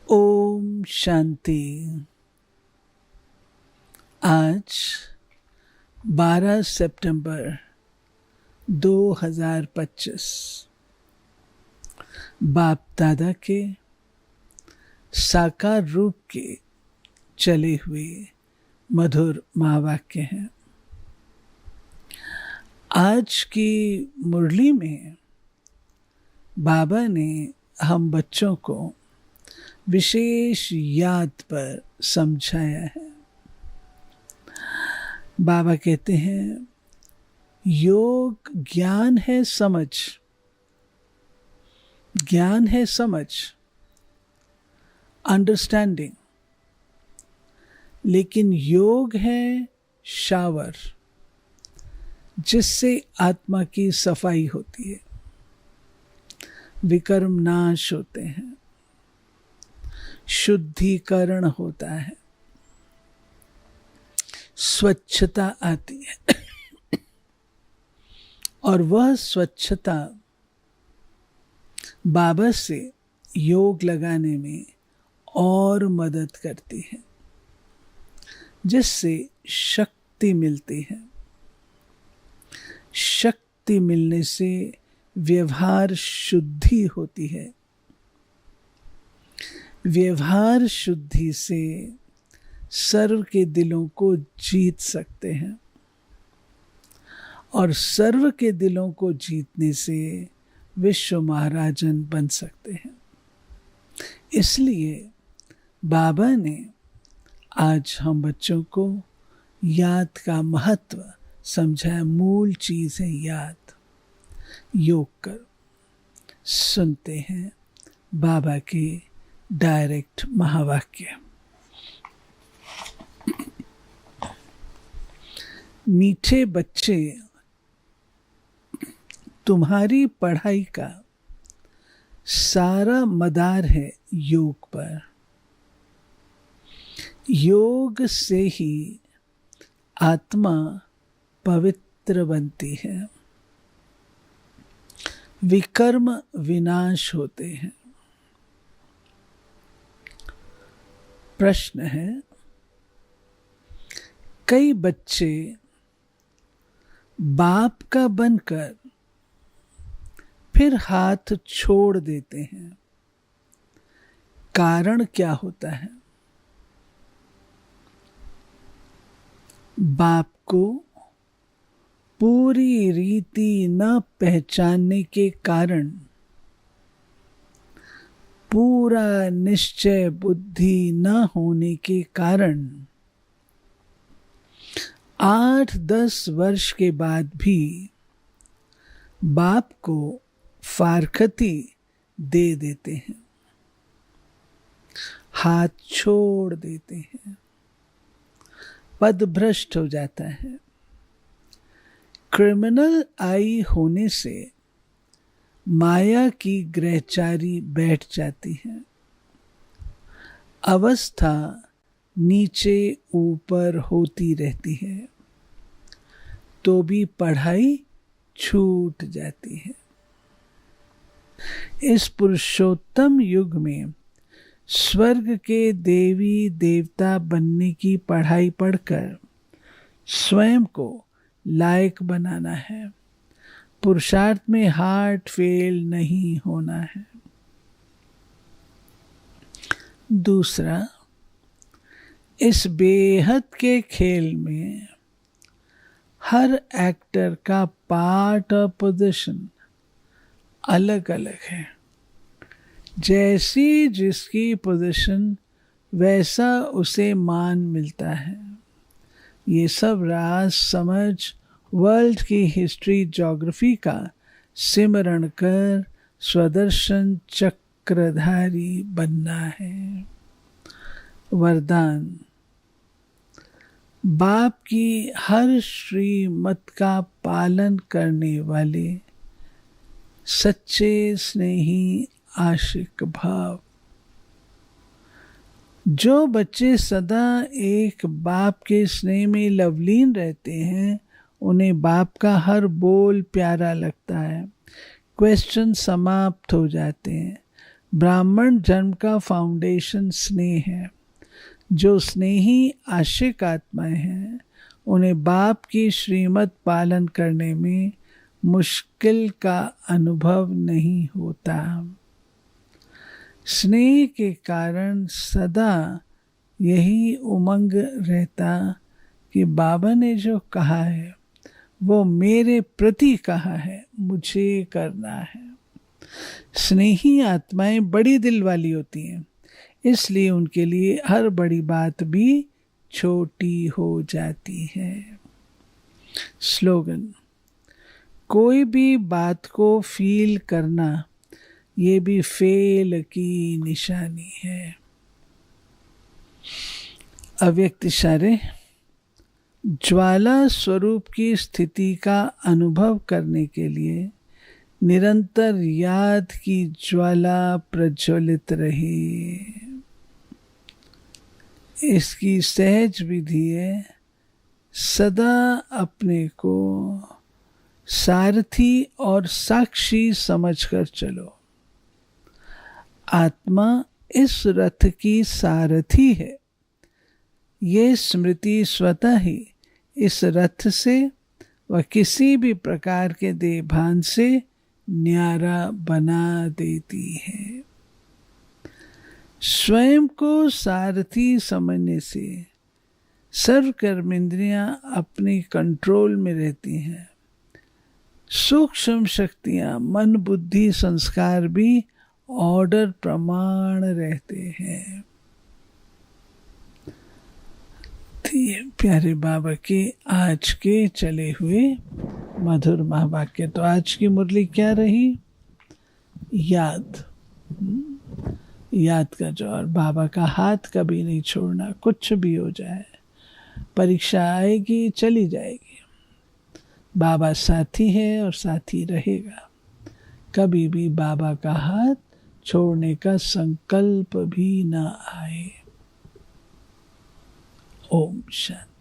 ओम शांति। आज 12 सितंबर 2025 बाप दादा के साकार रूप के चले हुए मधुर महावाक्य हैं। आज की मुरली में बाबा ने हम बच्चों को विशेष याद पर समझाया है। बाबा कहते हैं, योग ज्ञान है समझ, ज्ञान है समझ, अंडरस्टैंडिंग, लेकिन योग है शावर, जिससे आत्मा की सफाई होती है, विकर्म नाश होते हैं, शुद्धिकरण होता है, स्वच्छता आती है। और वह स्वच्छता बाबा से योग लगाने में और मदद करती है, जिससे शक्ति मिलती है। शक्ति मिलने से व्यवहार शुद्धि होती है। व्यवहार शुद्धि से सर्व के दिलों को जीत सकते हैं, और सर्व के दिलों को जीतने से विश्व महाराजन बन सकते हैं। इसलिए बाबा ने आज हम बच्चों को याद का महत्व समझाया। मूल चीज है याद। योग कर सुनते हैं बाबा के डायरेक्ट महावाक्य। मीठे बच्चे, तुम्हारी पढ़ाई का सारा मदार है योग पर। योग से ही आत्मा पवित्र बनती है, विकर्म विनाश होते हैं। प्रश्न है, कई बच्चे बाप का बनकर फिर हाथ छोड़ देते हैं। कारण क्या होता है? बाप को पूरी रीति न पहचानने के कारण, पूरा निश्चय बुद्धि न होने के कारण 8-10 वर्ष के बाद भी बाप को फारकती दे देते हैं, हाथ छोड़ देते हैं, पदभ्रष्ट हो जाता है। क्रिमिनल आई होने से माया की ग्रहचारी बैठ जाती है। अवस्था नीचे ऊपर होती रहती है, तो भी पढ़ाई छूट जाती है। इस पुरुषोत्तम युग में स्वर्ग के देवी देवता बनने की पढ़ाई पढ़कर स्वयं को लायक बनाना है। पुरुषार्थ में हार्ट फेल नहीं होना है। दूसरा, इस बेहद के खेल में हर एक्टर का पार्ट और पोजीशन अलग अलग है। जैसी जिसकी पोजीशन वैसा उसे मान मिलता है। ये सब राज समझ वर्ल्ड की हिस्ट्री ज्योग्राफी का सिमरण कर स्वदर्शन चक्रधारी बनना है। वरदान, बाप की हर श्रीमत का पालन करने वाले सच्चे स्नेही आशिक भाव। जो बच्चे सदा एक बाप के स्नेह में लवलीन रहते हैं, उन्हें बाप का हर बोल प्यारा लगता है। क्वेश्चन समाप्त हो जाते हैं। ब्राह्मण जन्म का फाउंडेशन स्नेह है। जो स्नेही आशिक आत्माएं हैं उन्हें बाप की श्रीमत पालन करने में मुश्किल का अनुभव नहीं होता। स्नेह के कारण सदा यही उमंग रहता कि बाबा ने जो कहा है वो मेरे प्रति कहा है, मुझे करना है। स्नेही आत्माएं बड़ी दिल वाली होती हैं, इसलिए उनके लिए हर बड़ी बात भी छोटी हो जाती है। स्लोगन: कोई भी बात को फील करना ये भी फेल की निशानी है। अव्यक्त इशारे: ज्वाला स्वरूप की स्थिति का अनुभव करने के लिए निरंतर याद की ज्वाला प्रज्वलित रहे। इसकी सहज विधि है सदा अपने को सारथी और साक्षी समझकर चलो। आत्मा इस रथ की सारथी है। ये स्मृति स्वतः ही इस रथ से व किसी भी प्रकार के देहभान से न्यारा बना देती है। स्वयं को सारथी समझने से सर्व कर्मेंद्रियां अपनी कंट्रोल में रहती हैं। सूक्ष्म शक्तियां मन बुद्धि संस्कार भी ऑर्डर प्रमाण रहते हैं। प्यारे बाबा के आज के चले हुए मधुर महावाक्य। तो आज की मुरली क्या रही? याद। याद का जोर। बाबा का हाथ कभी नहीं छोड़ना, कुछ भी हो जाए। परीक्षा आएगी, चली जाएगी, बाबा साथी है और साथी रहेगा। कभी भी बाबा का हाथ छोड़ने का संकल्प भी ना आए। ओम शांति।